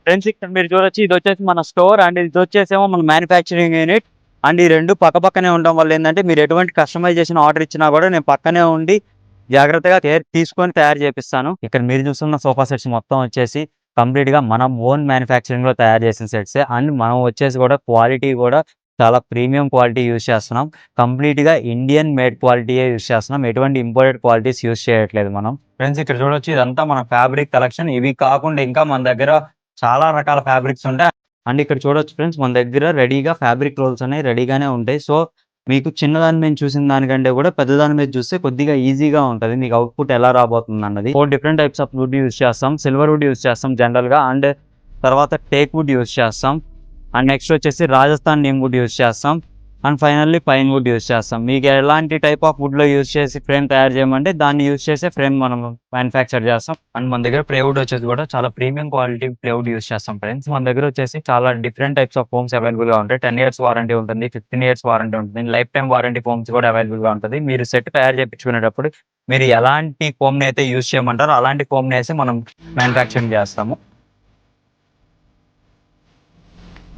Friends ఇక్కడ మీరు చూడొచ్చు ఇది వచ్చేసి మన స్టోర్ అండ్ ఇది వచ్చేసేమో మన మ్యానుఫ్యాక్చరింగ్ యూనిట్ అండ్ ఈ రెండు పక్కనే ఉండడం వల్ల ఏంటంటే మీరు ఎటువంటి కస్టమైజేషన్ ఆర్డర్ ఇచ్చినా కూడా నేను పక్కనే ఉండి జాగ్రత్తగా కేర్ తీసుకొని తయారు చేపిస్తాను. ఇక్కడ మీరు చూస్తున్న సోఫా సెట్స్ మొత్తం వచ్చేసి కంప్లీట్‌గా మనం ఓన్ మ్యానుఫ్యాక్చరింగ్‌లో తయారు చేసిన సెట్సే. అండ్ మనం వచ్చేసి కూడా క్వాలిటీ కూడా చాలా ప్రీమియం క్వాలిటీ యూజ్ చేస్తున్నాం. కంప్లీట్‌గా ఇండియన్ మేడ్ క్వాలిటీయే యూజ్ చేస్తున్నాం. ఎటువంటి ఇంపోర్టెడ్ క్వాలిటీస్ యూజ్ చేయట్లేదు మనం. ఫ్రెండ్స్ ఇక్కడ చూడొచ్చు ఇదంతా మన ఫ్యాబ్రిక్ కలెక్షన్. ఇవి కాకుండా ఇంకా మన దగ్గర చాలా రకాల ఫ్యాబ్రిక్స్ ఉంటాయి. అండ్ ఇక్కడ చూడొచ్చు ఫ్రెండ్స్ మన దగ్గర రెడీగా ఫ్యాబ్రిక్ రోల్స్ అనేవి రెడీగానే ఉంటాయి. సో మీకు చిన్నదాని మీద చూసిన దానికంటే కూడా పెద్దదాని మీద చూస్తే కొద్దిగా ఈజీగా ఉంటది. మీకు అవుట్‌పుట్ ఎలా రాబోతుందన్నది. 4 different types of wood use చేస్తాం. సిల్వర్ వుడ్ యూజ్ చేస్తాం జనరల్‌గా. అండ్ తర్వాత టేక్ వుడ్ యూజ్ చేస్తాం. అండ్ నెక్స్ట్ వచ్చేసి రాజస్థాన్ నీమ్ వుడ్ యూజ్ చేస్తాం. And finally pine wood use చేస్తాం. మీకు ఎలాంటి టైప్ ఆఫ్ వుడ్‌లో యూజ్ చేసి ఫ్రేమ్ తయారు చేయమంటే దాన్ని యూజ్ చేసే ఫ్రేమ్ మనం మ్యానుఫ్యాక్చర్ చేస్తాం. అండ్ మన దగ్గర ప్లైవుడ్ వచ్చేసి కూడా చాలా ప్రీమియం క్వాలిటీ ప్లైవుడ్ యూజ్ చేస్తాం ఫ్రెండ్స్. మన దగ్గర వచ్చేసి చాలా డిఫరెంట్ టైప్స్ ఆఫ్ ఫోమ్స్ అవైలబుల్‌గా ఉంటాయి. 10 ఇయర్స్ వారంటీ ఉంటుంది. 15 ఇయర్స్ వారంటీ ఉంటుంది. లైఫ్ టైమ్ వారంటీ ఫోమ్స్ కూడా అవైలబుల్‌గా ఉంటది. మీరు సెట్ తయారు చేపించుకునేటప్పుడు మీరు ఎలాంటి ఫోమ్‌ని అయితే యూజ్ చేయమంటారో అలాంటి ఫోమ్‌నేసి మనం మ్యానుఫ్యాక్చరింగ్ చేస్తాము.